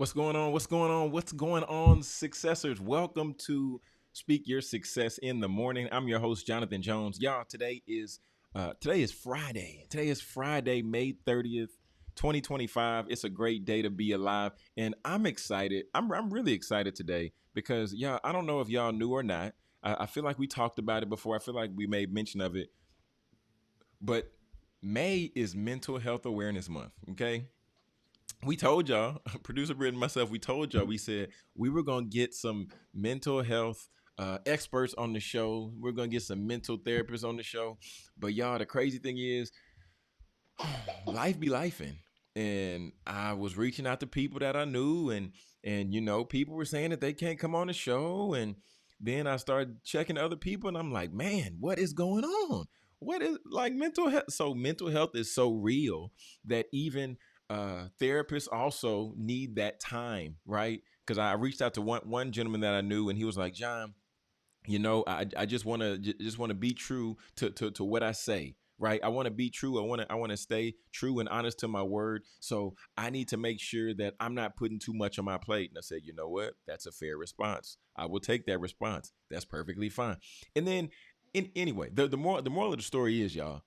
What's going on? What's going on? What's going on, successors? Welcome to Speak Your Success in the Morning. I'm your host, Jonathan Jones. Y'all, today is Friday. Today is Friday, May 30th, 2025. It's a great day to be alive, and I'm excited. I'm really excited today because y'all, I don't know if y'all knew or not. I feel like we talked about it before. I feel like we made mention of it, but May is Mental Health Awareness Month. Okay, we told y'all, producer Britt and myself, we told y'all, we said we were going to get some mental health experts on the show. We're going to get some mental therapists on the show. But y'all, the crazy thing is, life be lifing. And I was reaching out to people that I knew, and people were saying that they can't come on the show. And then I started checking other people, and I'm like, man, what is going on? What is like mental health? So mental health is so real that even therapists also need that time, right? Because I reached out to one gentleman that I knew, and he was like, John, I just want to be true to what I say, right? I want to be true. I want to stay true and honest to my word. So I need to make sure that I'm not putting too much on my plate. And I said, you know what? That's a fair response. I will take that response. That's perfectly fine. And then anyway, the moral of the story is, y'all,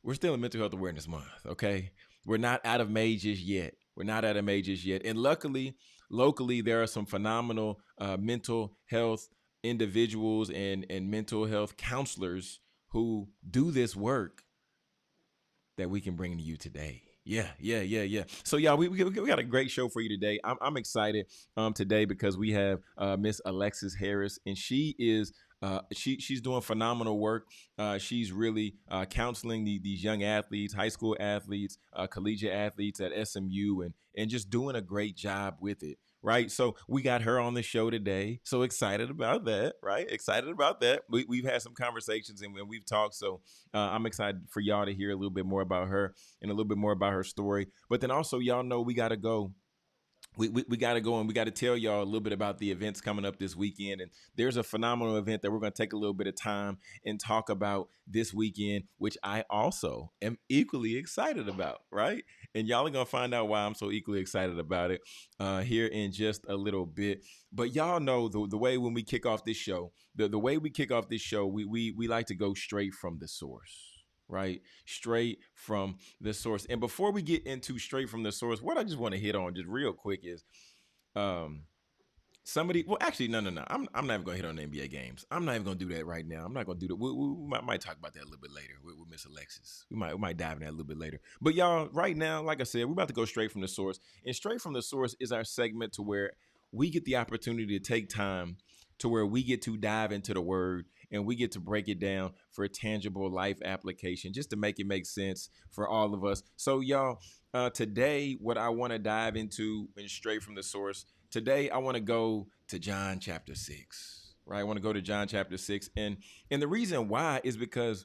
we're still in Mental Health Awareness Month, okay? We're not out of May just yet. We're not out of May just yet. And luckily, locally, there are some phenomenal mental health individuals and mental health counselors who do this work that we can bring to you today. Yeah. So y'all, we got a great show for you today. I'm excited today because we have Miss Alexis Harris, and she is she's doing phenomenal work. She's really counseling these young athletes, high school athletes, collegiate athletes at SMU, and just doing a great job with it. Right. So we got her on the show today. So excited about that. Right. Excited about that. We've had some conversations and we've talked. So I'm excited for y'all to hear a little bit more about her and a little bit more about her story. But then also, y'all know we got to go. We got to go and we got to tell y'all a little bit about the events coming up this weekend. And there's a phenomenal event that we're going to take a little bit of time and talk about this weekend, which I also am equally excited about, right? And y'all are going to find out why I'm so equally excited about it here in just a little bit. But y'all know the way when we kick off this show, the way we kick off this show, we like to go straight from the source, right? Straight from the source. And before we get into straight from the source, what I just want to hit on just real quick is um somebody, well, actually, no. I'm not even gonna hit on the NBA games. I'm not even gonna do that right now. I'm not gonna do that. We might talk about that a little bit later with Miss Alexis. We might dive in that a little bit later. But y'all, right now, like I said, we're about to go straight from the source. And straight from the source is our segment to where we get the opportunity to take time to where we get to dive into the word and we get to break it down for a tangible life application just to make it make sense for all of us. So y'all, today, what I want to dive into and straight from the source today, I want to go to John chapter 6, right? I want to go to John chapter 6. And the reason why is because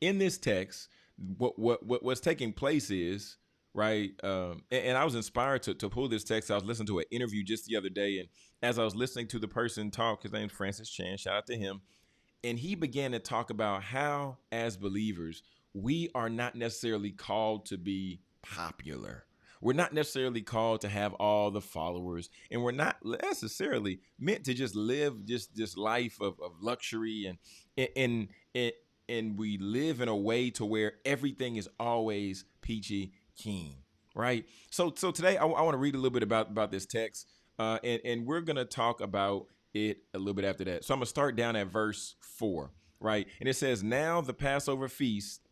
in this text, what's taking place is, right? And I was inspired to pull this text. I was listening to an interview just the other day. And as I was listening to the person talk, his name's Francis Chan, shout out to him. And he began to talk about how, as believers, we are not necessarily called to be popular. We're not necessarily called to have all the followers, and we're not necessarily meant to just live just this life of luxury and and and we live in a way to where everything is always peachy keen, right? So today I want to read a little bit about this text, and we're gonna talk about it a little bit after that. So I'm gonna start down at verse 4, right? And it says, "Now the Passover feast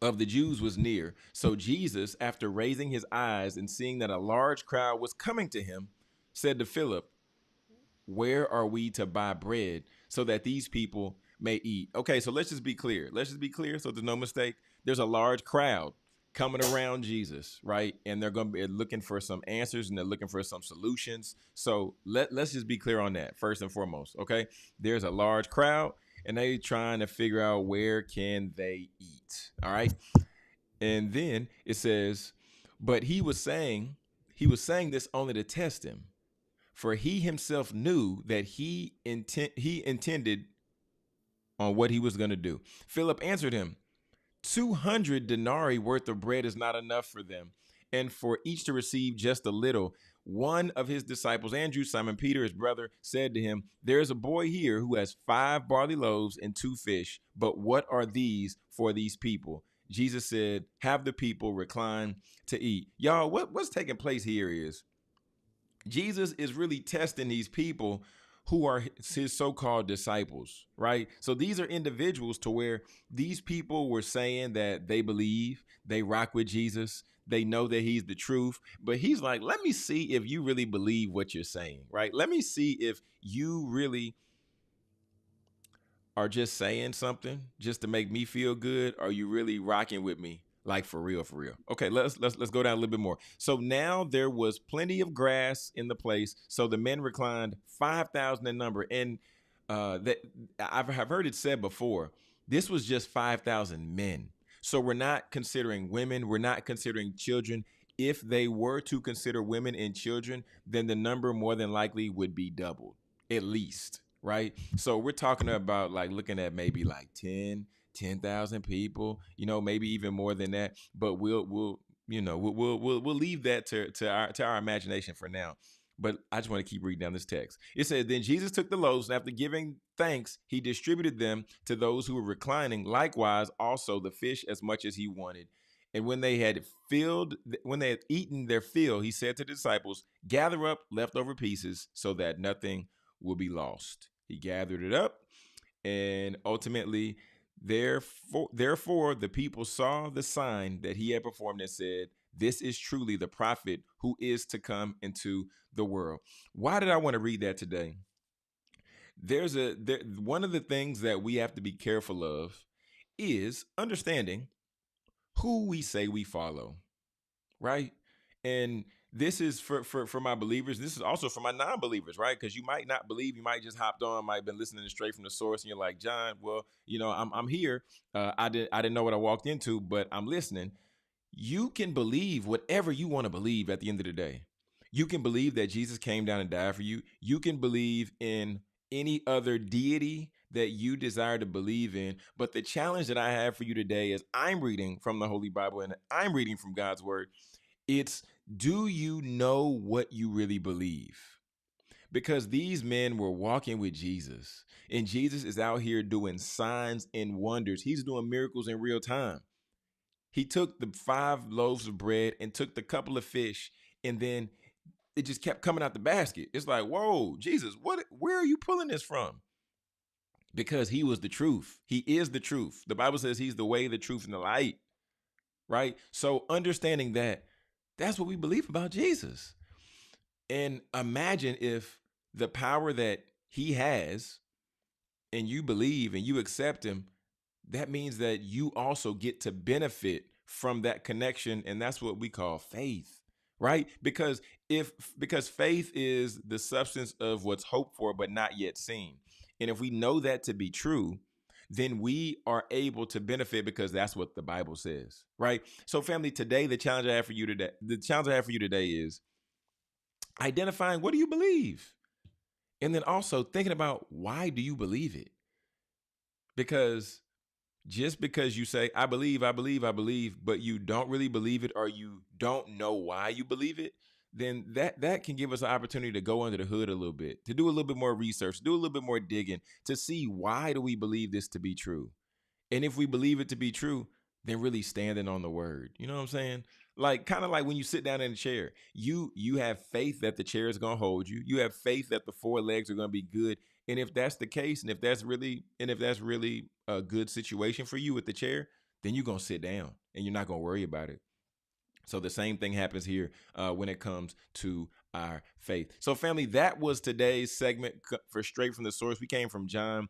of the Jews was near. So Jesus, after raising his eyes and seeing that a large crowd was coming to him, said to Philip, 'Where are we to buy bread so that these people may eat?'" Okay, so let's just be clear. Let's just be clear so there's no mistake. There's a large crowd coming around Jesus, right? And they're going to be looking for some answers and they're looking for some solutions. So let's just be clear on that first and foremost, okay? There's a large crowd and they trying to figure out where can they eat, all right? And then it says, but he was saying this only to test him, for he himself knew that he intended on what he was going to do. Philip answered him, 200 denarii worth of bread is not enough for them, and for each to receive just a little. One of his disciples, Andrew, Simon Peter, his brother, said to him, there is a boy here who has 5 barley loaves and 2 fish, but what are these for these people? Jesus said, have the people recline to eat. Y'all, what's taking place here is Jesus is really testing these people who are his so-called disciples, right? So these are individuals to where these people were saying that they believe, they rock with Jesus, they know that he's the truth, but he's like, let me see if you really believe what you're saying, right? Let me see if you really are just saying something just to make me feel good. Are you really rocking with me? Like for real, for real. Okay, let's go down a little bit more. So now there was plenty of grass in the place. So the men reclined, 5,000 in number, and that I've heard it said before. This was just 5,000 men. So we're not considering women. We're not considering children. If they were to consider women and children, then the number more than likely would be doubled, at least. Right. So we're talking about like looking at maybe like 10,000 people, maybe even more than that. But we'll leave that to our imagination for now. But I just want to keep reading down this text. It says, then Jesus took the loaves, and after giving thanks, he distributed them to those who were reclining. Likewise, also the fish as much as he wanted. And when they had eaten their fill, he said to the disciples, gather up leftover pieces so that nothing will be lost. He gathered it up, and ultimately, therefore, the people saw the sign that he had performed and said, this is truly the prophet who is to come into the world. Why did I want to read that today? One of the things that we have to be careful of is understanding who we say we follow, right? And this is for my believers. This is also for my non-believers, right? Because you might not believe, you might just hopped on, might have been listening straight from the source, and you're like, John, well, I'm here. I didn't know what I walked into, but I'm listening. You can believe whatever you want to believe at the end of the day. You can believe that Jesus came down and died for you. You can believe in any other deity that you desire to believe in. But the challenge that I have for you today is I'm reading from the Holy Bible and I'm reading from God's word. It's, do you know what you really believe? Because these men were walking with Jesus, and Jesus is out here doing signs and wonders. He's doing miracles in real time. He took the 5 loaves of bread and took the couple of fish, and then it just kept coming out the basket. It's like, whoa, Jesus, where are you pulling this from? Because he was the truth. He is the truth. The Bible says he's the way, the truth, and the light, right? So understanding that, that's what we believe about Jesus. And imagine if the power that he has and you believe and you accept him, that means that you also get to benefit from that connection. And that's what we call faith, right? Because faith is the substance of what's hoped for, but not yet seen. And if we know that to be true, then we are able to benefit because that's what the Bible says, right? So family, today, the challenge I have for you today is identifying, what do you believe? And then also thinking about, why do you believe it? Because just because you say, I believe, but you don't really believe it, or you don't know why you believe it, then that can give us an opportunity to go under the hood a little bit, to do a little bit more research, do a little bit more digging, to see, why do we believe this to be true? And if we believe it to be true, then really standing on the word. You know what I'm saying? Like, kind of like when you sit down in a chair, you have faith that the chair is going to hold you. You have faith that the 4 legs are going to be good. And if that's the case, and if that's really a good situation for you with the chair, then you're going to sit down and you're not going to worry about it. So the same thing happens here when it comes to our faith. So family, that was today's segment for Straight from the Source. We came from John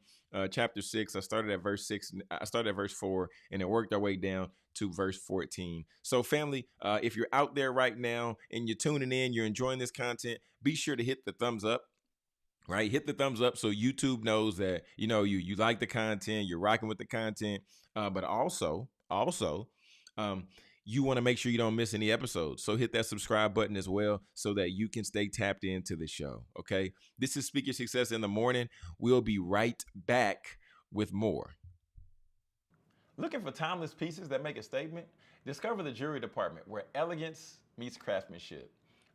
chapter 6. I started at verse 6. I started at verse 4 and it worked our way down to verse 14. So family, if you're out there right now and you're tuning in, you're enjoying this content, be sure to hit the thumbs up. Right, hit the thumbs up so YouTube knows that you like the content, you're rocking with the content, but also you want to make sure you don't miss any episodes. So hit that subscribe button as well so that you can stay tapped into the show. Okay, this is Speak Your Success in the Morning. We'll be right back with more. Looking for timeless pieces that make a statement? Discover the jewelry department where elegance meets craftsmanship.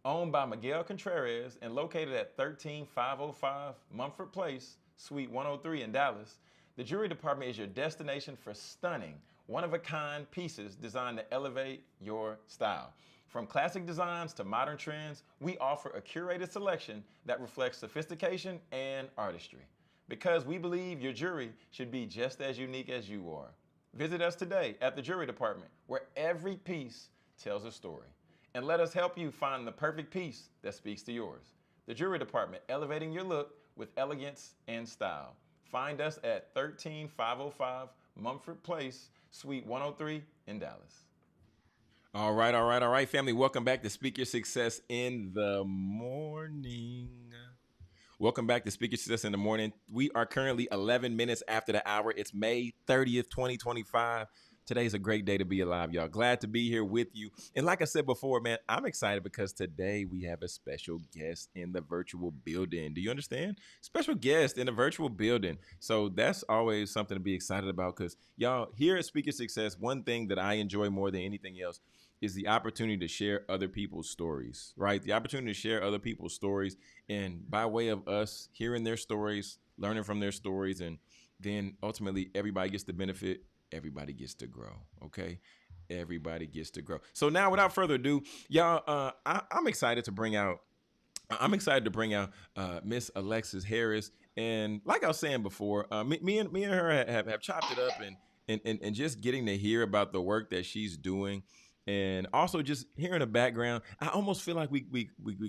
Owned by Miguel Contreras and located at 13505 Mumford Place, Suite 103 in Dallas, the jewelry department is your destination for stunning, one of a kind pieces designed to elevate your style. From classic designs to modern trends, we offer a curated selection that reflects sophistication and artistry. Because we believe your jewelry should be just as unique as you are. Visit us today at the Jewelry Department, where every piece tells a story. And let us help you find the perfect piece that speaks to yours. The Jewelry Department, elevating your look with elegance and style. Find us at 13505 Mumford Place, Suite 103 in Dallas. All right, family. Welcome back to Speak Your Success in the Morning. Welcome back to Speak Your Success in the Morning. We are currently 11 minutes after the hour. It's May 30th, 2025. Today's a great day to be alive, y'all. Glad to be here with you. And like I said before, man, I'm excited because today we have a special guest in the virtual building. Do you understand? Special guest in the virtual building. So that's always something to be excited about because, y'all, here at Speak Your Success, one thing that I enjoy more than anything else is the opportunity to share other people's stories, right? The opportunity to share other people's stories. And by way of us hearing their stories, learning from their stories, and then ultimately everybody gets to benefit, everybody gets to grow, okay? Everybody gets to grow. So now, without further ado, y'all, I'm excited to bring out Miss Alexis Harris. And like I was saying before, me and her have chopped it up and just getting to hear about the work that she's doing, and also just hearing the background. I almost feel like we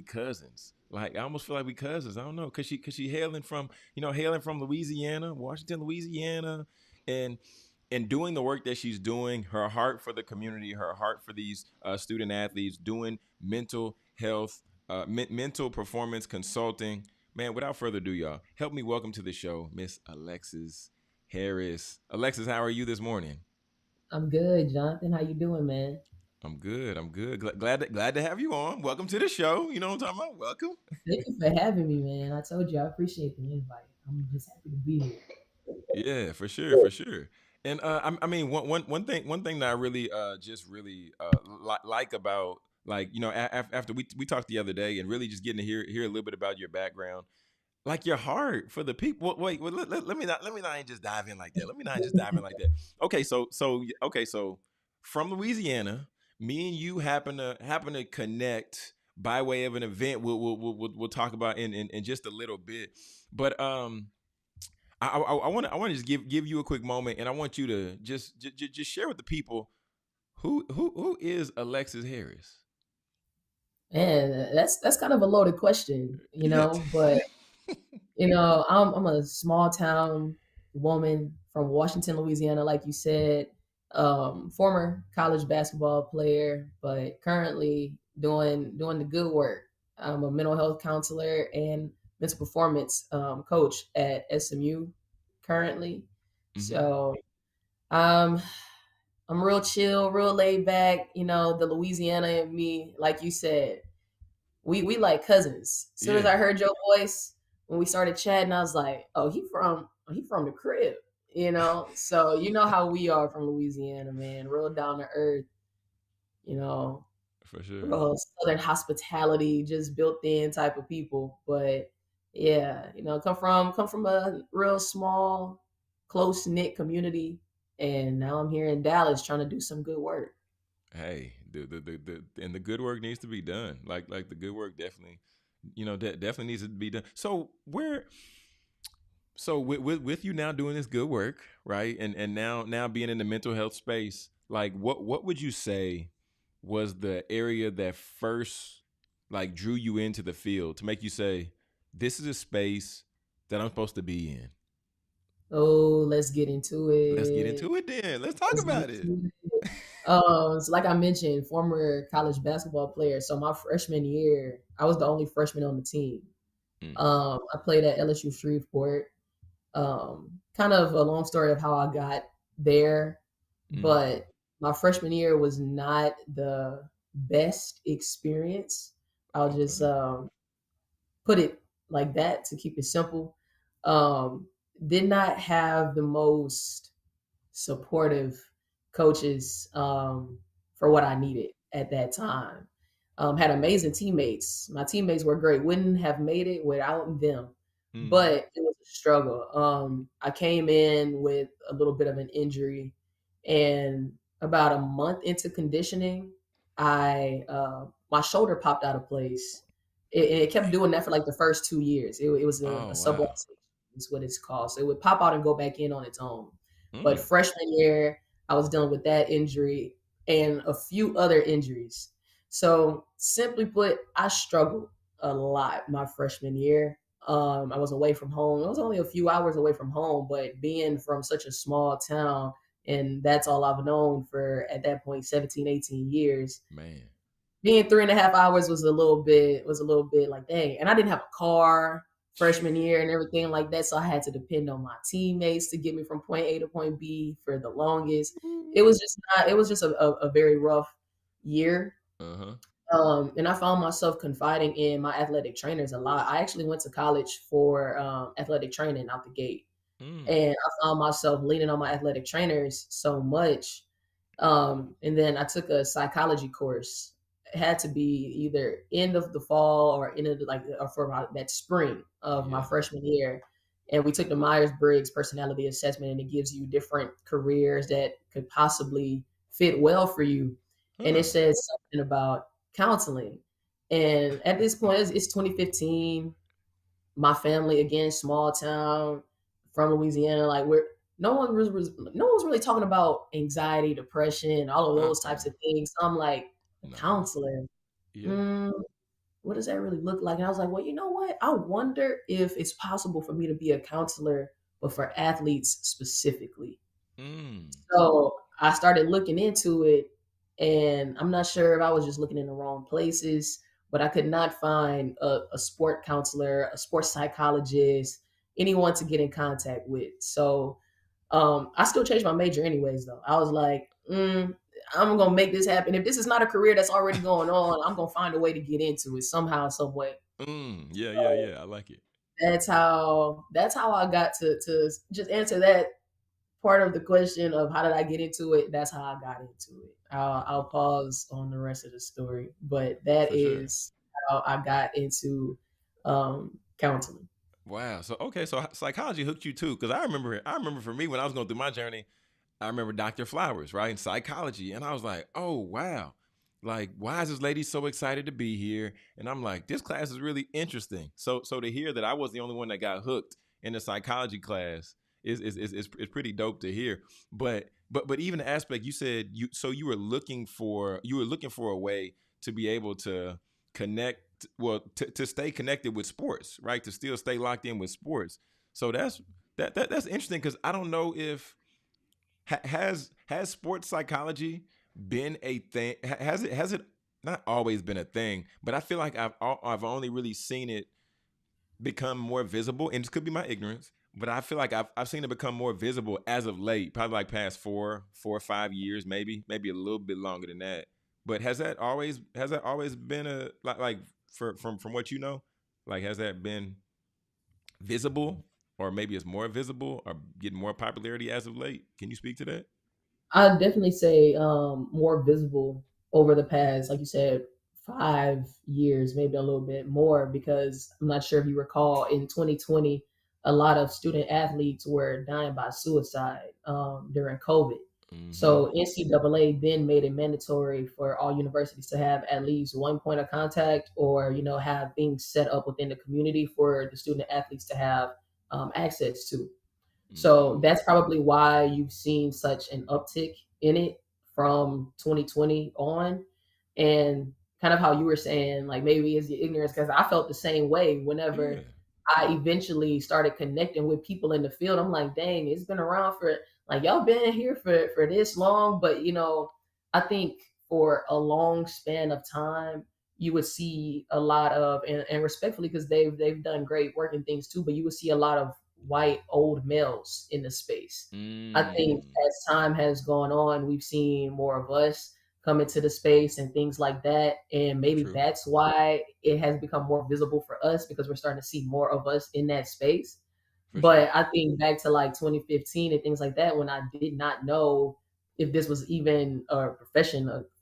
cousins. Like I almost feel like we cousins. I don't know, cause she hailing from Louisiana, Washington, Louisiana, and doing the work that she's doing, her heart for the community, her heart for these student athletes, doing mental health, mental performance consulting. Man, without further ado, y'all, help me welcome to the show, Miss Alexis Harris. Alexis, how are you this morning? I'm good, Jonathan. How you doing, man? I'm good. I'm good. Glad to have you on. Welcome to the show. You know what I'm talking about? Welcome. Thank you for having me, man. I told you I appreciate the invite. I'm just happy to be here. Yeah, for sure, for sure. And I mean, one thing that I really just really like about, like, after we talked the other day and really just getting to hear a little bit about your background, like your heart for the people. Wait, let me not even just dive in like that. Let me not just dive in like that. Okay, so from Louisiana, me and you happen to connect by way of an event. We'll talk about in just a little bit, but I want to just give you a quick moment, and I want you to just share with the people who is Alexis Harris. And that's kind of a loaded question, Yeah. but I'm a small town woman from Washington, Louisiana, like you said. Former college basketball player, but currently doing the good work. I'm a mental health counselor and mental performance coach at SMU currently. Mm-hmm. So um, I'm real chill, real laid back. The Louisiana and me, like you said, we like cousins. As soon as Yeah, I heard your voice when we started chatting, I was like, oh, he from the crib. So you know how we are from Louisiana, man. Real down to earth, you know, for sure. real southern hospitality, just built in type of people. But yeah, come from a real small, close knit community, and now I'm here in Dallas trying to do some good work. Hey, the and the good work needs to be done. Like the good work definitely, definitely needs to be done. So with you now doing this good work, right? And now being in the mental health space, like what would you say was the area that first like drew you into the field to make you say, this is a space that I'm supposed to be in? Oh, let's get into Let's get it. into it then. Let's talk Let's get about it. into it. So like I mentioned, former college basketball player. So my freshman year, I was the only freshman on the team. Mm, I played at LSU Shreveport. Kind of a long story of how I got there, mm, but my freshman year was not the best experience. I'll just okay. put it like that to keep it simple. Um, did not have the most supportive coaches for what I needed at that time. Had amazing teammates. My teammates were great. Wouldn't have made it without them, Mm-hmm. but it was a struggle. I came in with a little bit of an injury, and about a month into conditioning, I my shoulder popped out of place. It kept doing that for like the first 2 years. It was a Oh wow. subluxation, is what it's called. So it would pop out and go back in on its own. But Mm. freshman year, I was dealing with that injury and a few other injuries. So simply put, I struggled a lot my freshman year. I was away from home. I was only a few hours away from home, but being from such a small town, and that's all I've known for at that point 17, 18 years, Man. being 3.5 hours was a little bit like dang. And I didn't have a car freshman year and everything like that. So I had to depend on my teammates to get me from point A to point B for the longest. It was just a very rough year. Uh-huh. And I found myself confiding in my athletic trainers a lot. I actually went to college for athletic training out the gate. Mm. And I found myself leaning on my athletic trainers so much. And then I took a psychology course. It had to be either end of the fall or end of or for that spring of my Yeah. freshman year. And we took the Myers Briggs personality assessment, and it gives you different careers that could possibly fit well for you. And it Huh. says something about counseling. And at this point, it's 2015. My family, again, small town from Louisiana, like we're no one was really talking about anxiety, depression, all of those types Uh-uh. of things. So I'm like, a No. counselor, Yeah. mm, what does that really look like? And I was like, well, you know what? I wonder if it's possible for me to be a counselor, but for athletes specifically. Mm. So I started looking into it, and I'm not sure if I was just looking in the wrong places, but I could not find a sport counselor, a sports psychologist, anyone to get in contact with. So I still changed my major anyways, though. I was like, I'm gonna make this happen. If this is not a career that's already going on, I'm gonna find a way to get into it somehow, some way. Mm. Yeah, yeah, So yeah. I like it. that's how I got to just answer that part of the question of how did I get into it. That's how I got into it. I'll pause on the rest of the story, but that For sure. is how I got into counseling. Wow. So okay, so psychology hooked you too, because I remember for me when I was going through my journey, I remember Dr. Flowers, right, in psychology, and I was like, oh wow, like why is this lady so excited to be here? And I'm like, this class is really interesting. So to hear that I was the only one that got hooked in the psychology class is pretty dope to hear. But even the aspect you said you were looking for a way to be able to connect, well, to stay connected with sports, right, to still stay locked in with sports. So that's interesting, because I don't know if has sports psychology been a thing? Has it not always been a thing? But I feel like I've only really seen it become more visible, and this could be my ignorance. But I feel like I've seen it become more visible as of late, probably like past 4 or 5 years, maybe a little bit longer than that. But has that always been a like from what you know, like has that been visible, or maybe it's more visible or getting more popularity as of late? Can you speak to that? I'd definitely say more visible over the past, like you said, 5 years, maybe a little bit more, because I'm not sure if you recall in 2020, a lot of student athletes were dying by suicide during COVID. Mm-hmm. So NCAA then made it mandatory for all universities to have at least one point of contact, or have things set up within the community for the student athletes to have access to. So Mm. that's probably why you've seen such an uptick in it from 2020 on. And kind of how you were saying, like maybe it's your ignorance, because I felt the same way Yeah. whenever I eventually started connecting with people in the field. I'm like, dang, it's been around for like y'all been here for this long. But I think for a long span of time, you would see a lot of, and respectfully, because they've done great work and things too, but you would see a lot of white old males in the space. I think Mm. as time has gone on, we've seen more of us come into the space and things like that. And maybe True. that's why it has become more visible for us, because we're starting to see more of us in that space. For sure. But I think back to like 2015 and things like that, when I did not know if this was even a profession, a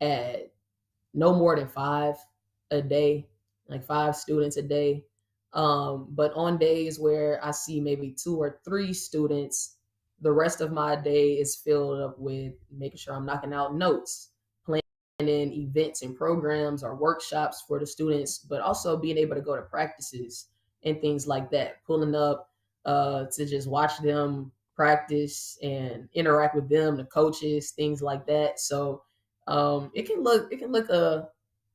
at no more than five a day, like five students a day. But on days where I see maybe two or three students, the rest of my day is filled up with making sure I'm knocking out notes, planning events and programs or workshops for the students, but also being able to go to practices and things like that, pulling up to just watch them practice and interact with them, the coaches, things like that. So it can look a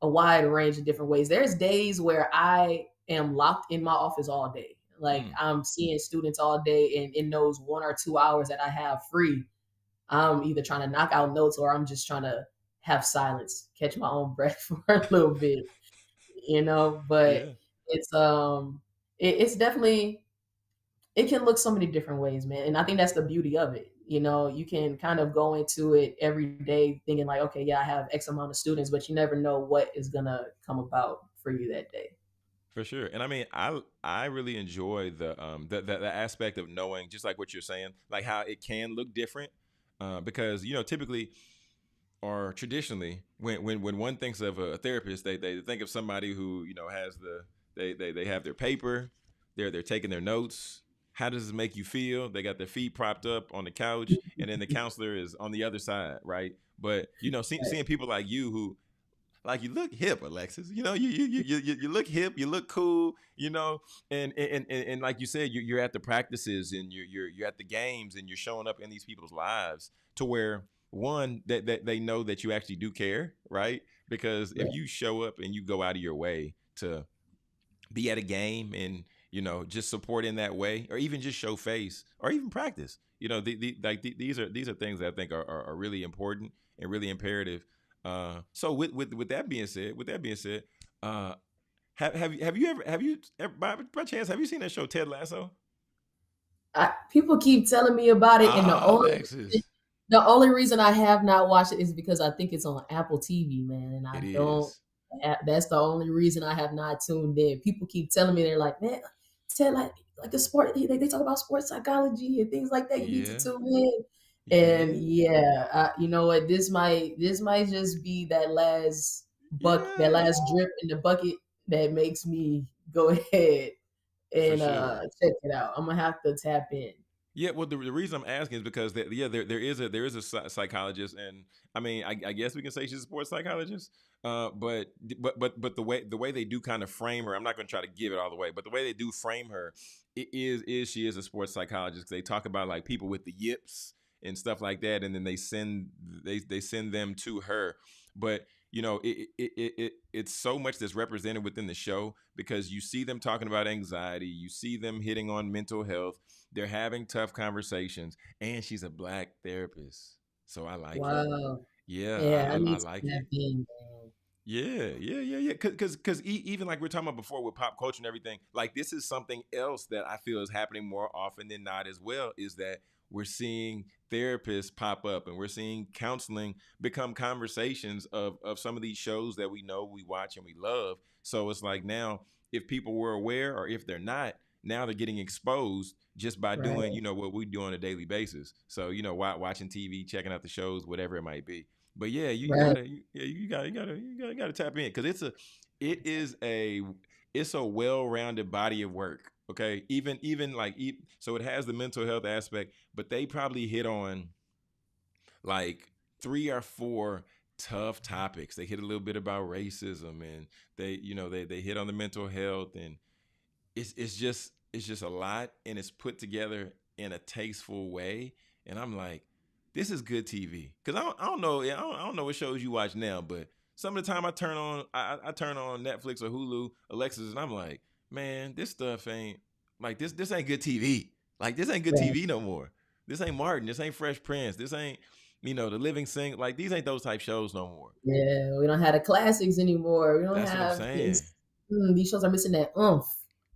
wide range of different ways. There's days where I am locked in my office all day. Like Mm, I'm seeing students all day, and in those 1 or 2 hours that I have free, I'm either trying to knock out notes or I'm just trying to have silence, catch my own breath for a little bit, but yeah, it's it's definitely, it can look so many different ways, man. And I think that's the beauty of it. You can kind of go into it every day thinking like, okay, yeah, I have X amount of students, but you never know what is gonna come about for you that day. for sure. And I mean, I really enjoy the aspect of knowing, just like what you're saying, like how it can look different, because typically or traditionally, when one thinks of a therapist, they think of somebody who has they have their paper, they're taking their notes. How does this make you feel? They got their feet propped up on the couch, and then the counselor is on the other side, right? But Right, seeing people like you who like you look hip, Alexis. You look hip, you look cool, and like you said, you're at the practices and you're at the games and you're showing up in these people's lives to where one that they know that you actually do care, right? Because if right, you show up and you go out of your way to be at a game and just support in that way, or even just show face or even practice, these are things that I think are really important and really imperative. So with that being said, uh have you ever, by chance, have you seen that show Ted Lasso? people keep telling me about it, and the Ah, only Alexis, the only reason I have not watched it is because I think it's on Apple TV, man, and I it don't. is. That's the only reason I have not tuned in. People keep telling me, they're like, man, tell like the sport. They talk about sports psychology and things like that. You need to Yeah, tune in. And yeah, yeah, you know what? This might just be that yeah, last drip in the bucket that makes me go ahead for and sure. check it out. I'm gonna have to tap in. Yeah, well, the reason I'm asking is because there is a psychologist, and I mean, I guess we can say she's a sports psychologist. But the way they do kind of frame her, I'm not going to try to give it all the way, but the way they do frame her, it is she is a sports psychologist. 'Cause they talk about like people with the yips and stuff like that, and then they send them to her. But it's so much that's represented within the show because you see them talking about anxiety, you see them hitting on mental health, they're having tough conversations, and she's a black therapist, so I like it. Wow. Yeah, I Yeah, I I, I need to like tap it. in, man. Yeah. Because even like we're talking about before with pop culture and everything, like this is something else that I feel is happening more often than not as well. Is that we're seeing therapists pop up and we're seeing counseling become conversations of some of these shows that we know, we watch, and we love. So it's like now, if people were aware or if they're not, now they're getting exposed just by doing Right, what we do on a daily basis. So watching TV, checking out the shows, whatever it might be. But yeah, you right. gotta, yeah, you gotta tap in because it's a well-rounded body of work. Okay, even like so it has the mental health aspect, but they probably hit on like three or four tough topics. They hit a little bit about racism, and they hit on the mental health, and it's just a lot, and it's put together in a tasteful way. And I'm like, this is good TV because I don't know, I don't know what shows you watch now, but some of the time I turn on Netflix or Hulu, Alexis, and I'm like, man, this stuff ain't like this ain't good TV. Like this ain't good Right. TV no more. This ain't Martin. This ain't Fresh Prince. This ain't The Living Sing. Like these ain't those type shows no more. Yeah, we don't have the classics anymore. We don't That's what I'm have saying. it's, these shows are missing that oomph,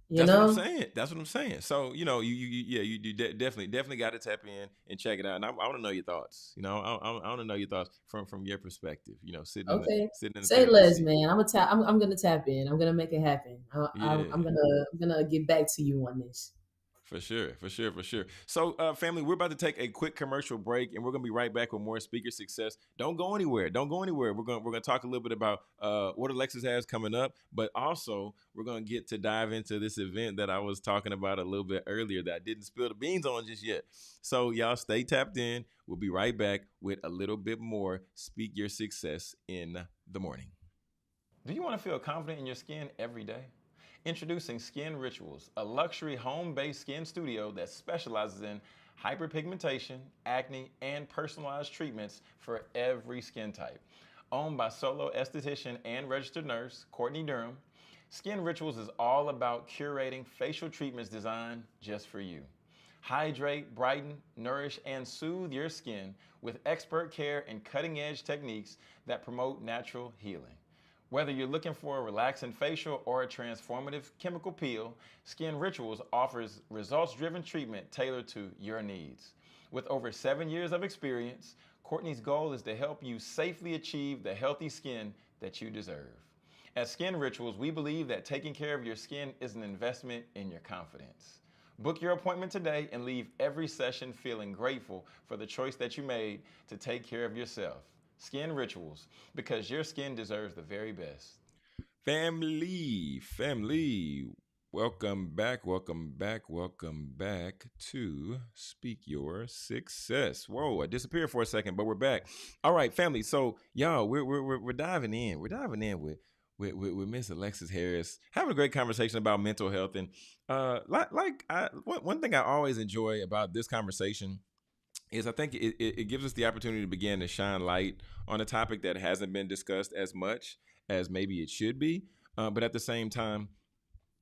you That's what I'm know? saying. That's what I'm saying. So yeah, definitely got to tap in and check it out. And I want to know your thoughts. I want to know your thoughts from your perspective. Okay. Sitting in the Say therapist less, seat. man. I'm gonna tap in. I'm gonna make it happen. I'm Yeah, gonna I'm gonna get back to you on this. For sure, for sure, for sure. So, family, we're about to take a quick commercial break, and we're gonna be right back with more speaker success. Don't go anywhere. Don't go anywhere. We're gonna talk a little bit about what Alexis has coming up, but also we're gonna get to dive into this event that I was talking about a little bit earlier that I didn't spill the beans on just yet. So, y'all stay tapped in. We'll be right back with a little bit more Speak Your Success in the Morning. Do you want to feel confident in your skin every day? Introducing Skin Rituals, a luxury home based skin studio that specializes in hyperpigmentation, acne, and personalized treatments for every skin type. Owned by solo esthetician and registered nurse Courtney Durham, Skin Rituals is all about curating facial treatments designed just for you. Hydrate, brighten, nourish, and soothe your skin with expert care and cutting edge techniques that promote natural healing. Whether you're looking for a relaxing facial or a transformative chemical peel, Skin Rituals offers results driven treatment tailored to your needs. With over 7 years of experience, Courtney's goal is to help you safely achieve the healthy skin that you deserve. At Skin Rituals, we believe that taking care of your skin is an investment in your confidence. Book your appointment today and leave every session feeling grateful for the choice that you made to take care of yourself. Skin Rituals, because your skin deserves the very best. Family, welcome back, welcome back, welcome back to Speak Your Success. Whoa, I disappeared for a second, but we're back. All right, family. So, y'all, we're diving in. We're diving in with Miss Alexis Harris, having a great conversation about mental health. And one thing I always enjoy about this conversation is I think it gives us the opportunity to begin to shine light on a topic that hasn't been discussed as much as maybe it should be. But at the same time,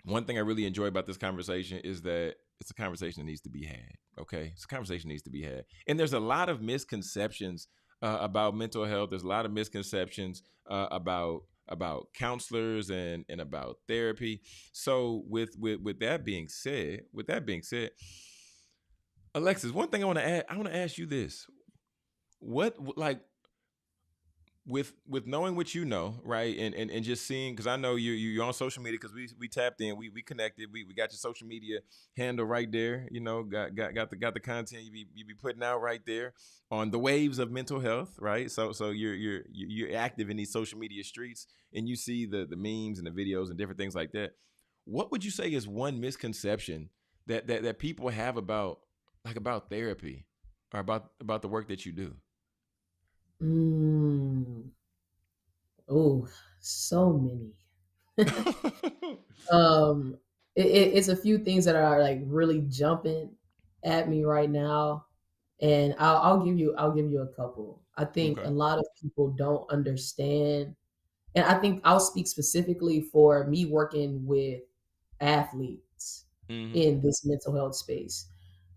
one thing I really enjoy about this conversation is that it's a conversation that needs to be had. Okay, it's a conversation that needs to be had, and there's a lot of misconceptions about mental health. There's a lot of misconceptions about counselors and about therapy. So with that being said, Alexis, one thing I want to ask you this: what like with knowing what you know, right, and just seeing, because I know you're on social media, because we tapped in, we connected, we got your social media handle right there, got the content you be putting out right there on the waves of mental health, right? So you're active in these social media streets, and you see the memes and the videos and different things like that. What would you say is one misconception that people have about therapy, or about the work that you do? Mm. Oh, so many. um, it's a few things that are like really jumping at me right now, and I'll give you a couple. I think Okay. a lot of people don't understand, and I think I'll speak specifically for me working with athletes Mm-hmm. in this mental health space.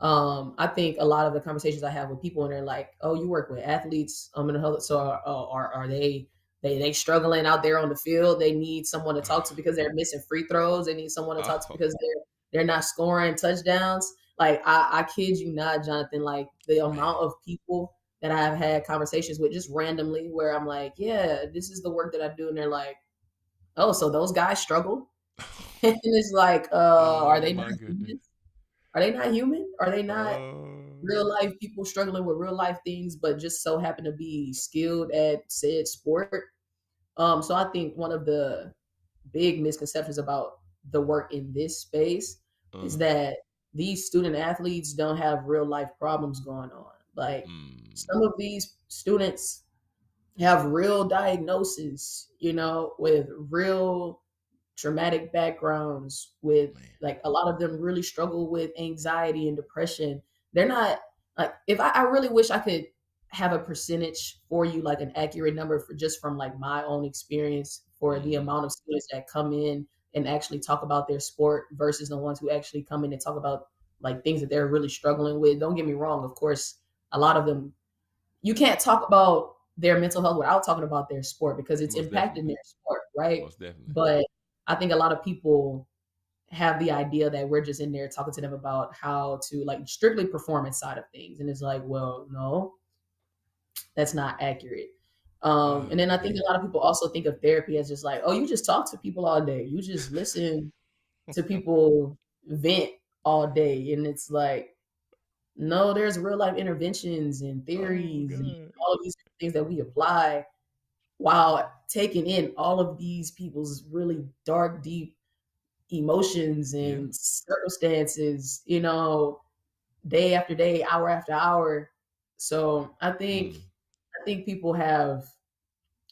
I think a lot of the conversations I have with people, and they're like, "Oh, you work with athletes, mental health. So are they struggling out there on the field? They need someone to talk to because they're missing free throws. They need someone to talk to Oh, because they're not scoring touchdowns." Like I kid you not, Jonathan. Like the man. amount of people that I've had conversations with just randomly, where I'm like, "Yeah, this is the work that I do," and they're like, "Oh, so those guys struggle?" And it's like, are Oh they not my goodness. human? Are they not human? Are they not Oh. real life people struggling with real life things, but just so happen to be skilled at said sport? So I think one of the big misconceptions about the work in this space is Uh-huh. that these student athletes don't have real life problems going on. Like Mm, some of these students have real diagnoses, with real traumatic backgrounds, with man. like a lot of them really struggle with anxiety and depression. They're not like, if I really wish I could have a percentage for you, like an accurate number for just from like my own experience, for the Mm-hmm. amount of students that come in and actually talk about their sport versus the ones who actually come in and talk about like things that they're really struggling with. Don't get me wrong, of course, a lot of them, you can't talk about their mental health without talking about their sport because it's Most impacting definitely. their sport, right? Most definitely. But I think a lot of people have the idea that we're just in there talking to them about how to like strictly performance side of things. And it's like, well, no, that's not accurate. And Oh then I think man. a lot of people also think of therapy as just like, oh, you just talk to people all day. You just listen to people vent. all day. And it's like, no, there's real life interventions and Oh theories and God. all of these things that we apply while taking in all of these people's really dark, deep emotions Yeah. and circumstances, day after day, hour after hour. So Mm. I think people have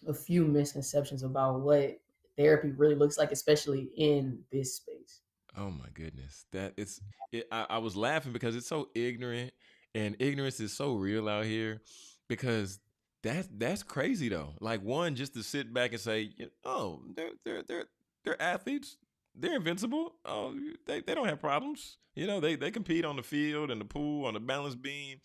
a few misconceptions about what therapy really looks like, especially in this space. Oh my goodness. That it's it, I was laughing because it's so ignorant, and ignorance is so real out here because that's crazy though. Like one just to sit back and say, "Oh, they're athletes. They're invincible. Oh, they don't have problems. They compete on the field, in the pool, on the balance beam,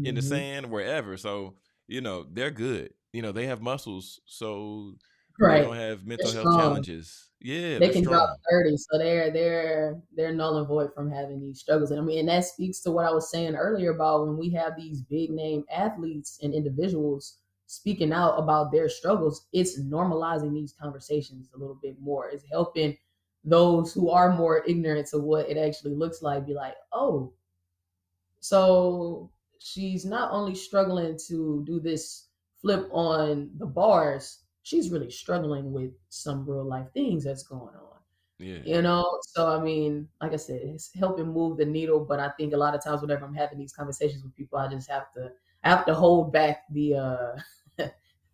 in the Hmm. sand, wherever. So, they're good. They have muscles, so they Right. don't have They're mental health strong. challenges. Yeah, They they're can drop strong. 30, so they're null and void from having these struggles. And I mean, and that speaks to what I was saying earlier about when we have these big name athletes and individuals speaking out about their struggles, it's normalizing these conversations a little bit more. It's helping those who are more ignorant to what it actually looks like be like, oh, so she's not only struggling to do this flip on the bars, she's really struggling with some real life things that's going on. Yeah. So I mean, like I said, it's helping move the needle, but I think a lot of times whenever I'm having these conversations with people, I have to hold back the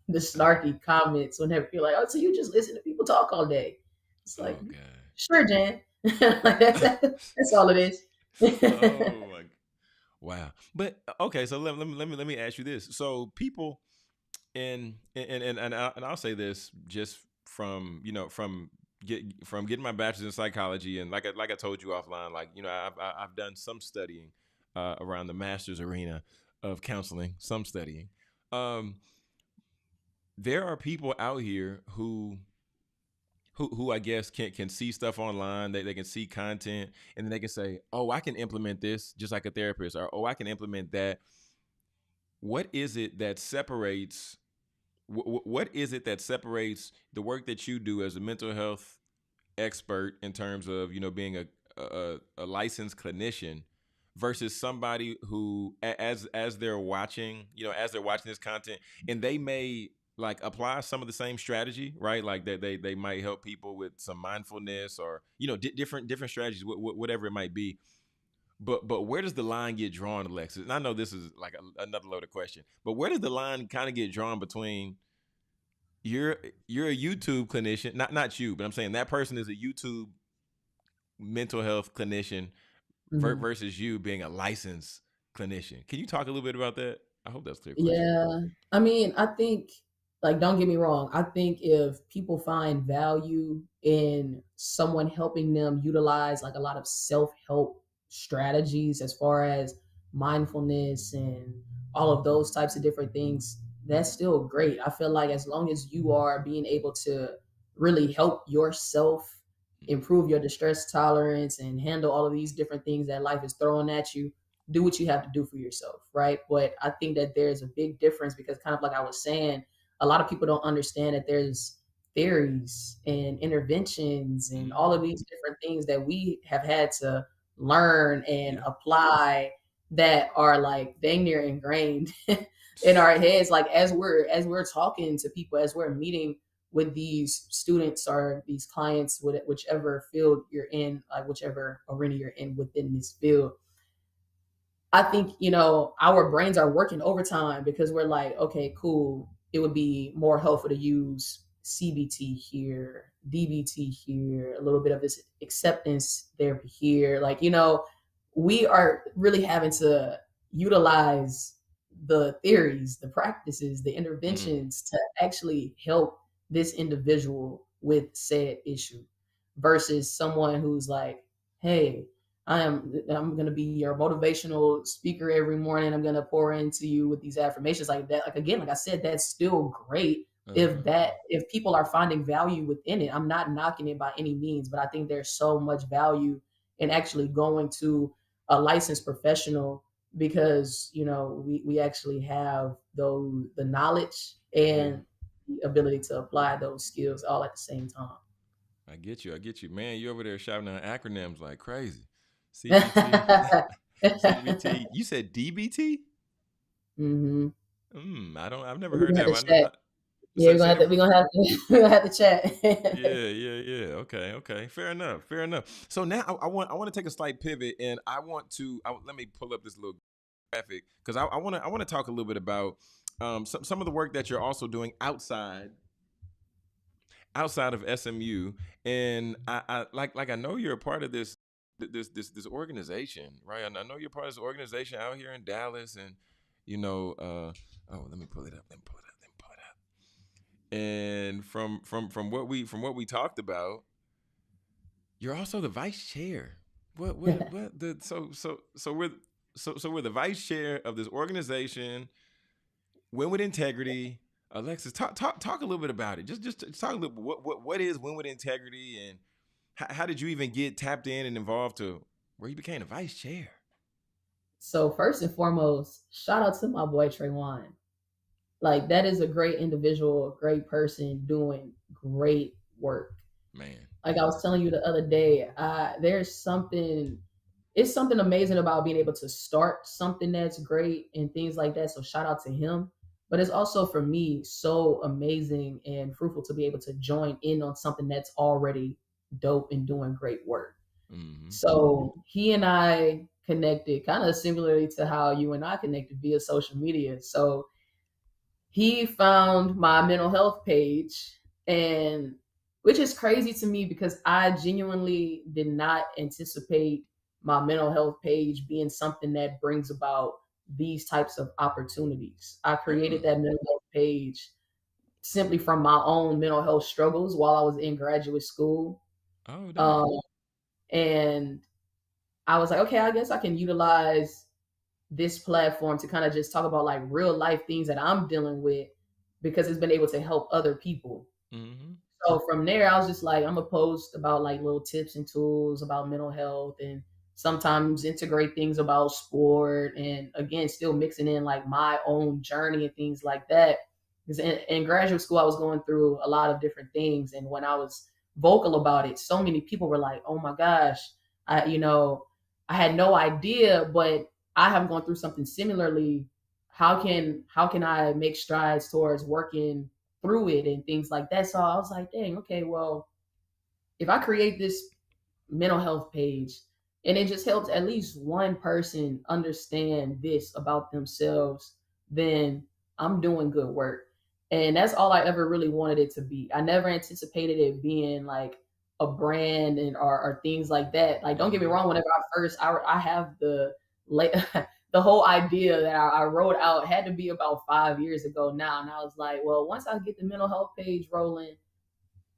the snarky comments whenever you're like, oh, so you just listen to people talk all day. It's like, Oh God. sure, Jan. Like that's all it is. Oh my. Wow. But okay, so let me ask you this. So people and I'll say this just from from getting my bachelor's in psychology, and like I told you offline, like I've done some studying around the master's arena of counseling, some studying. Um, there are people out here who I guess can see stuff online. They can see content, and then they can say, "Oh, I can implement this just like a therapist," or "Oh, I can implement that." What is it that separates? What is it that separates the work that you do as a mental health expert in terms of being a licensed clinician versus somebody who as they're watching as they're watching this content, and they may like apply some of the same strategy, right? Like they might help people with some mindfulness, or different strategies, whatever it might be. But where does the line get drawn, Alexis? And I know this is like another loaded question, but where does the line kind of get drawn between you're you're a YouTube clinician, not you, but I'm saying that person is a YouTube mental health clinician Mhm. versus you being a licensed clinician. Can you talk a little bit about that? I hope that's a clear question. Yeah. I mean, I think, like, don't get me wrong. I think if people find value in someone helping them utilize like a lot of self help strategies as far as mindfulness and all of those types of different things, that's still great. I feel like as long as you are being able to really help yourself improve your distress tolerance and handle all of these different things that life is throwing at you, do what you have to do for yourself, right? But I think that there's a big difference because, kind of like I was saying, a lot of people don't understand that there's theories and interventions and all of Mm, these different things that we have had to learn and yeah. apply that are like dang near ingrained in our heads. Like as we're talking to people, as we're meeting with these students or these clients, whichever field you're in, like whichever arena you're in within this field, I think, our brains are working overtime because we're like, okay, cool. It would be more helpful to use CBT here, DBT here, a little bit of this acceptance therapy here. Like, we are really having to utilize the theories, the practices, the Mm, interventions to actually help this individual with said issue versus someone who's like, hey, I'm gonna be your motivational speaker every morning. I'm gonna pour into you with these affirmations like that. Like again, like I said, that's still great uh-huh. if people are finding value within it. I'm not knocking it by any means, but I think there's so much value in actually going to a licensed professional because we actually have the knowledge Yeah. and the ability to apply those skills all at the same time. I get you. I get you. Man, you over there shouting out acronyms like crazy. CBT. CBT. You said DBT? Mm-hmm. I've never We're heard gonna have that to one. chat. Yeah, Say that. we're gonna have to we're gonna have to chat. Yeah, yeah, yeah. Okay, okay. Fair enough. Fair enough. So now I want to take a slight pivot, and let me pull up this little graphic because I want to talk a little bit about some of the work that you're also doing outside of SMU, and I like I know you're a part of this organization, right? And I know you're part of this organization out here in Dallas, and you know, oh, let me pull it up. Let me pull it up. Let me pull it up. And from what we talked about, you're also the vice chair. What the so we're the vice chair of this organization. Win with Integrity. Alexis, talk a little bit about it. Just talk a little. What is Win with Integrity, and how did you even get tapped in and involved to where you became the vice chair? So first and foremost, shout out to my boy Trayvon. Like that is a great individual, a great person doing great work. Man, Like I was telling you the other day, there's something it's something amazing about being able to start something that's great and things like that. So shout out to him. But it's also for me so amazing and fruitful to be able to join in on something that's already dope and doing great work. mm-hmm. So he and I connected kind of similarly to how you and I connected via social media. So he found my mental health page, and which is crazy to me because I genuinely did not anticipate my mental health page being something that brings about these types of opportunities. I created Mm. that mental health page simply from my own mental health struggles while I was in graduate school. Oh, dang. Um, and I was like, okay, I guess I can utilize this platform to kind of just talk about like real life things that I'm dealing with because it's been able to help other people. Mm-hmm. So from there, I was just like, I'm gonna post about like little tips and tools about mental health and sometimes integrate things about sport and again, still mixing in like my own journey and things like that. Because in graduate school, I was going through a lot of different things. And when I was vocal about it, so many people were like, oh my gosh, I had no idea, but I have gone through something similarly. How can I make strides towards working through it and things like that? So I was like, dang, okay, well, if I create this mental health page and it just helps at least one person understand this about themselves, then I'm doing good work. And that's all I ever really wanted it to be. I never anticipated it being like a brand and or things like that. Like, don't get me Mm-hmm. wrong. Whenever I have like the whole idea that I wrote out had to be about 5 years ago now, and I was like, well, once I get the mental health page rolling,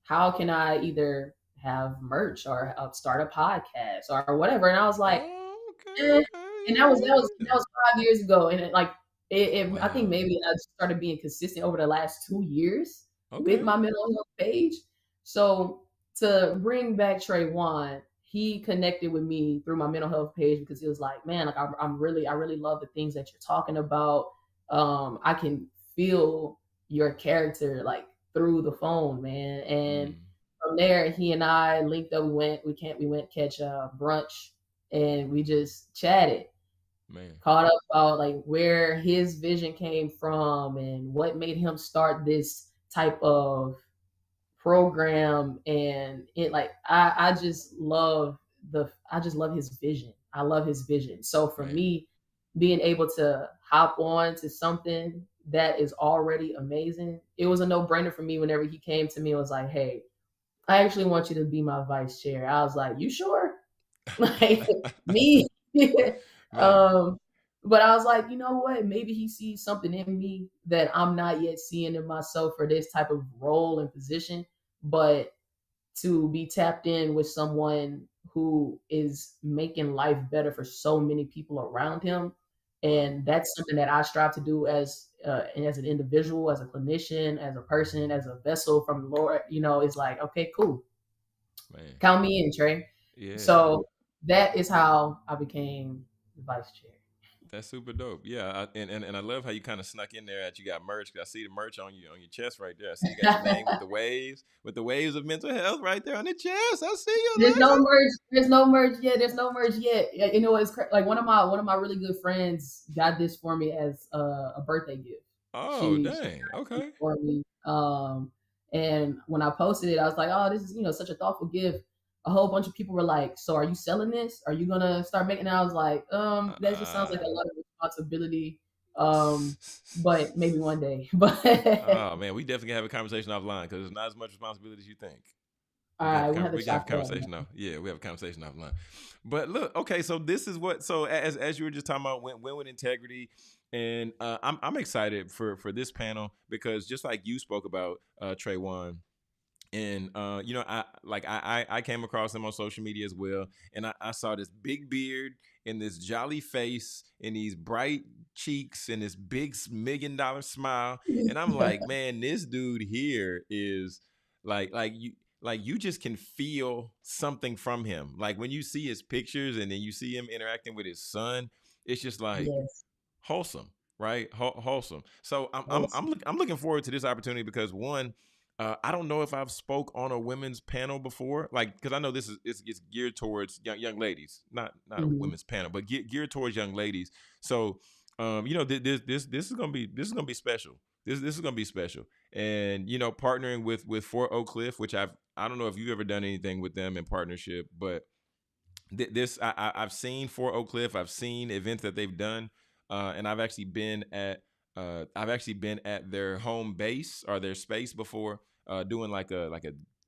how can I either have merch or start a podcast or whatever? And I was like, Oh, okay, eh. okay, And yeah, that was 5 years ago, and I think wow, maybe I started being consistent over the last 2 years with okay, my mental health page. So to bring back Trayvon, he connected with me through my mental health page because he was like, man, like I really love the things that you're talking about. I can feel your character like through the phone, man. And mm, from there, he and I linked up. We went catch brunch, and we just chatted, man, caught up about like where his vision came from and what made him start this type of program. And it like I just love his vision. I love his vision. So for man, me, being able to hop on to something that is already amazing, it was a no-brainer for me whenever he came to me and was like, hey, I actually want you to be my vice chair. I was like, you sure? Like me. man, um, but I was like, you know what? Maybe he sees something in me that I'm not yet seeing in myself for this type of role and position. But to be tapped in with someone who is making life better for so many people around him, wow, and that's something that I strive to do as an individual, as a clinician, as a person, as a vessel from the Lord. Is like, okay, cool, man, count me in, Trey. yeah. So that is how I became the vice chair. That's super dope. Yeah, and I love how you kind of snuck in there that you got merch. 'Cause I see the merch on your chest right there. I see you got your name with the waves of mental health right there on the chest. I see you, There's no Alexis. merch. There's no merch yet. There's no merch yet. You know, it's like one of my really good friends got this for me as a birthday gift. Oh, She dang. got it Okay. for me. And when I posted it, I was like, "Oh, this is such a thoughtful gift." A whole bunch of people were like, "So, are you selling this? Are you gonna start making it?" I was like, That just sounds like a Uh, lot of responsibility. But maybe one day." But oh man, we definitely have a conversation offline because it's not as much responsibility as you think. all right, we'll have to We can have shop a for that. conversation though. Yeah, we have a conversation offline. But look, okay, so this is what. So as you were just talking about, win with integrity, and I'm excited for this panel because just like you spoke about, Trayvon, and I came across him on social media as well, and I saw this big beard and this jolly face and these bright cheeks and this big $1 million smile, and I'm like, man, this dude here is like you just can feel something from him. Like when you see his pictures and then you see him interacting with his son, it's just like Yes. wholesome, right? Wholesome. So Awesome. I'm looking forward to this opportunity because one, I don't know if I've spoke on a women's panel before, like because I know this is it's geared towards young ladies, not a Mhm. women's panel, but geared towards young ladies. So, this is gonna be special. This is gonna be special, and partnering with Fort Oak Cliff, which I don't know if you've ever done anything with them in partnership, but this I've seen Fort Oak Cliff. I've seen events that they've done, and I've actually been at their home base or their space before, doing like a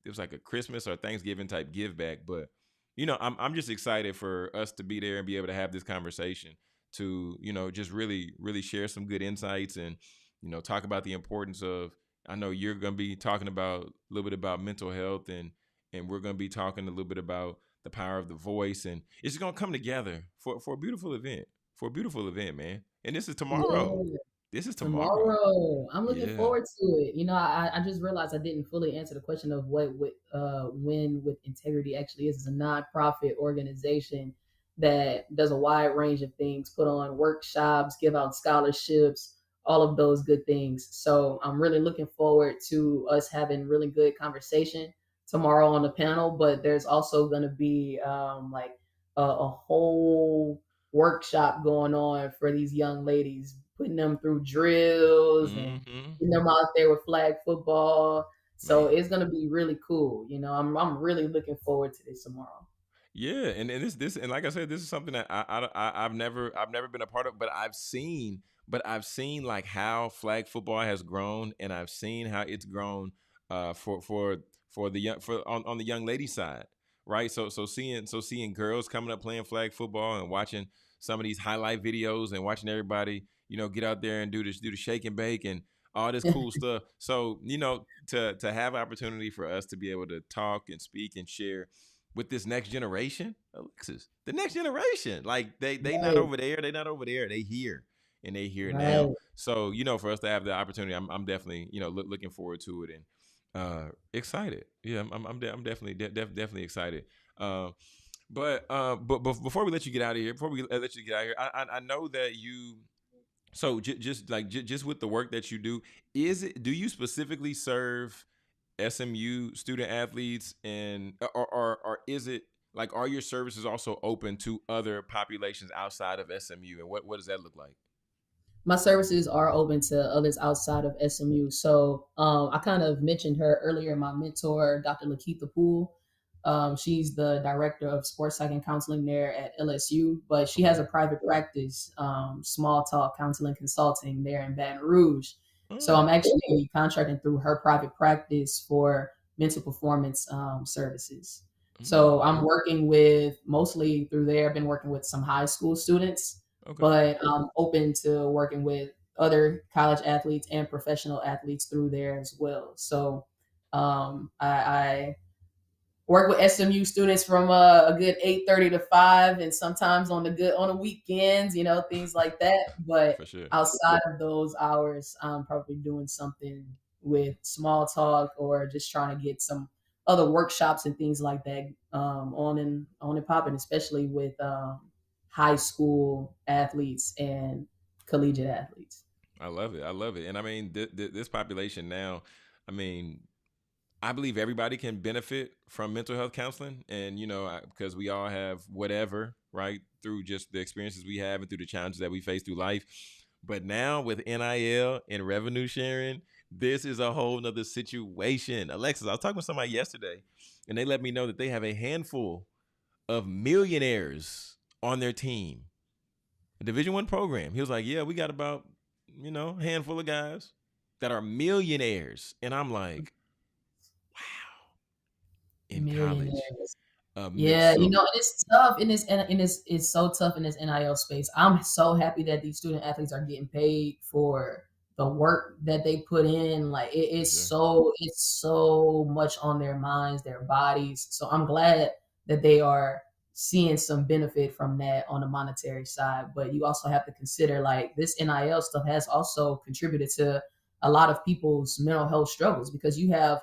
it was like a Christmas or Thanksgiving type give back. But I'm just excited for us to be there and be able to have this conversation to just really share some good insights and talk about the importance of. I know you're gonna be talking about a little bit about mental health and we're gonna be talking a little bit about the power of the voice, and it's gonna come together for a beautiful event. For a beautiful event, man. And this is tomorrow. Yeah. This is tomorrow. Tomorrow. I'm looking Yeah. forward to it. I just realized I didn't fully answer the question of what Win with Integrity actually is. It's a nonprofit organization that does a wide range of things, put on workshops, give out scholarships, all of those good things. So I'm really looking forward to us having really good conversation tomorrow on the panel. But there's also going to be like a whole workshop going on for these young ladies, putting them through drills and Mm-hmm. getting them out there with flag football. So Man. it's gonna be really cool. I'm really looking forward to this tomorrow. Yeah, and this and like I said, this is something that I've never been a part of, but I've seen like how flag football has grown, and I've seen how it's grown for the young for on the young lady side, right? So seeing girls coming up playing flag football and watching some of these highlight videos and watching everybody get out there and do the shake and bake and all this cool stuff. So to have opportunity for us to be able to talk and speak and share with this next generation, Alexis, the next generation, like they not Right, over there, they not over there, they here, and they here now. right. So for us to have the opportunity, I'm definitely looking forward to it and excited. Yeah, I'm definitely definitely excited. Uh, but before we let you get out of here, before we let you get out of here, I know that you. So just with the work that you do, do you specifically serve SMU student athletes, and or is it like are your services also open to other populations outside of SMU, and what does that look like? My services are open to others outside of SMU. So I kind of mentioned her earlier, my mentor, Dr. Lakeitha Poole. She's the director of sports psych and counseling there at LSU, but she has Okay. a private practice, small talk counseling consulting there in Baton Rouge. So Mm, I'm actually contracting through her private practice for mental performance services. So mm, I'm working with mostly through there. I've been working with some high school students, okay. but I'm open to working with other college athletes and professional athletes through there as well. So I work with SMU students from a good 8:30 to 5, and sometimes on the weekends, things like that. But For sure. outside of those hours, I'm probably doing something with small talk or just trying to get some other workshops and things like that on and popping, especially with high school athletes and collegiate athletes. I love it. I love it. And I mean, this population now, I mean, I believe everybody can benefit from mental health counseling, and because we all have whatever, right, through just the experiences we have and through the challenges that we face through life. But now with NIL and revenue sharing, this is a whole nother situation. Alexis, I was talking with somebody yesterday, and they let me know that they have a handful of millionaires on their team, a Division I program. He was like, "Yeah, we got about a handful of guys that are millionaires," and I'm like, "Wow." In college. Millionaires. Yeah, So and it's tough in this, and it's so tough in this NIL space. I'm so happy that these student athletes are getting paid for the work that they put in. Like for sure. it's so much on their minds, their bodies. So I'm glad that they are seeing some benefit from that on the monetary side. But you also have to consider like this NIL stuff has also contributed to a lot of people's mental health struggles because you have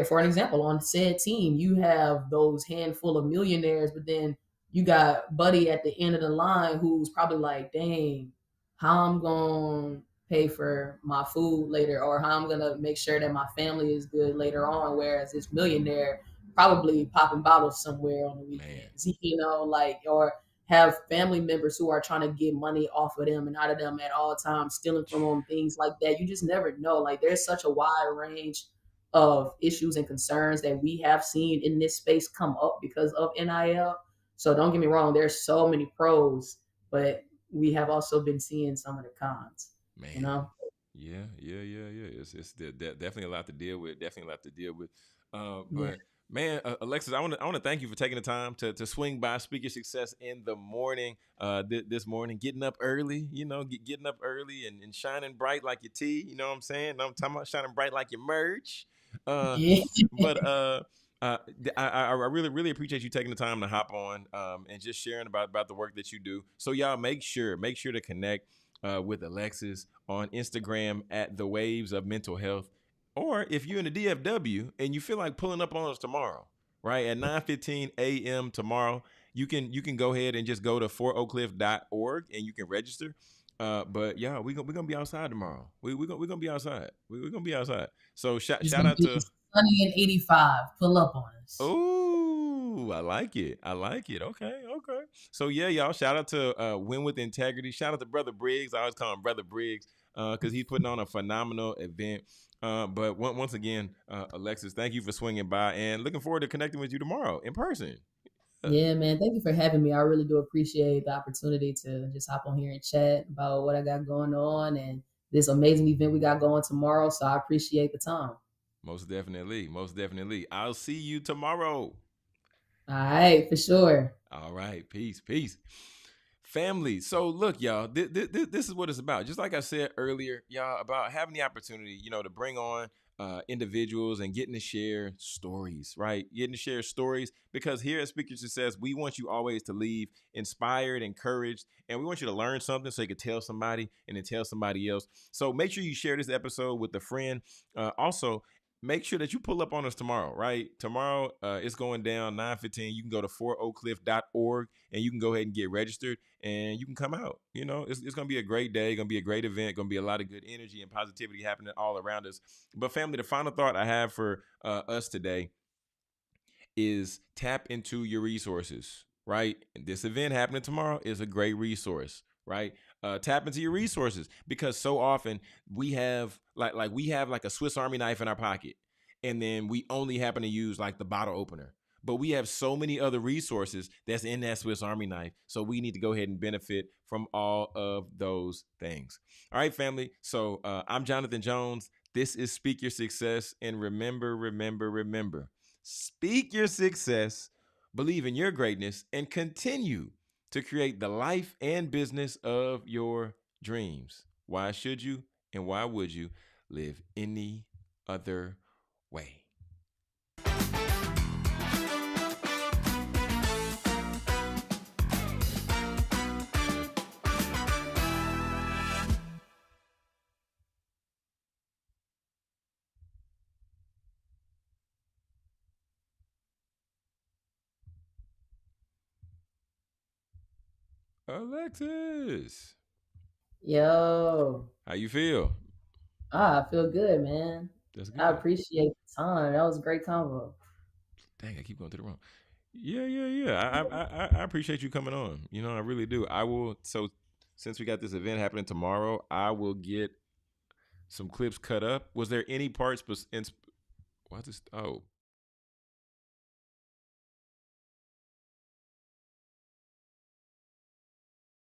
for an example, on said team, you have those handful of millionaires, but then you got Buddy at the end of the line who's probably like, dang, how I'm going to pay for my food later or how I'm going to make sure that my family is good later on. Whereas this millionaire probably popping bottles somewhere on the Man, weekends, like, or have family members who are trying to get money off of them and out of them at all times, stealing from them, things like that. You just never know. Like, there's such a wide range of issues and concerns that we have seen in this space come up because of NIL. So don't get me wrong, there's so many pros, but we have also been seeing some of the cons, you man. know? Yeah. It's definitely a lot to deal with. Definitely a lot to deal with. Yeah. But man, Alexis, I want to thank you for taking the time to swing by Speak Your Success in the morning. This morning, getting up early. Getting up early and shining bright like your tea. You know what I'm saying? I'm talking about shining bright like your merch. Uh, Yeah. but I really really appreciate you taking the time to hop on and just sharing about the work that you do. So y'all make sure to connect with Alexis on Instagram at the Waves of Mental Health, or if you're in the DFW and you feel like pulling up on us tomorrow, right at 9:15 a.m. tomorrow, you can go ahead and just go to fortoakcliff.org and you can register. But yeah, we're gonna be outside tomorrow. We're gonna be outside. We're gonna be outside. So It's shout going to out be to. sunny and 85. Pull up on us. Oh, I like it. I like it. Okay. So yeah, y'all. Shout out to Win with Integrity. Shout out to Brother Briggs. I always call him Brother Briggs because he's putting on a phenomenal event. But once again, Alexis, thank you for swinging by and looking forward to connecting with you tomorrow in person. Yeah, man. Thank you for having me. I really do appreciate the opportunity to just hop on here and chat about what I got going on and this amazing event we got going tomorrow. So I appreciate the time. Most definitely. Most definitely. I'll see you tomorrow. All right, for sure. All right. Peace. Family. So look, y'all, this is what it's about. Just like I said earlier, y'all, about having the opportunity, to bring on individuals and getting to share stories, right? Getting to share stories because here at Speaker Success, we want you always to leave inspired, encouraged, and we want you to learn something so you can tell somebody and then tell somebody else. So make sure you share this episode with a friend. Also, make sure that you pull up on us tomorrow, right? Tomorrow, it's going down 9:15. You can go to fortoakcliff.org and you can go ahead and get registered and you can come out. It's going to be a great day, going to be a great event, going to be a lot of good energy and positivity happening all around us. But family, the final thought I have for us today is tap into your resources, right? And this event happening tomorrow is a great resource, right? Tap into your resources because so often we have like we have like a Swiss Army knife in our pocket, and then we only happen to use like the bottle opener. But we have so many other resources that's in that Swiss Army knife. So we need to go ahead and benefit from all of those things. All right, family. So I'm Jonathan Jones. This is Speak Your Success. And remember, speak your success, believe in your greatness, and continue to create the life and business of your dreams. Why should you and why would you live any other way? Alexis, Yo, how you feel? I feel good, man. That's I good. appreciate the time. That was a great convo. Dang, I keep going to the wrong. Yeah. I appreciate you coming on. I really do. I will. So, since we got this event happening tomorrow, I will get some clips cut up. Was there any parts? Why this? Oh,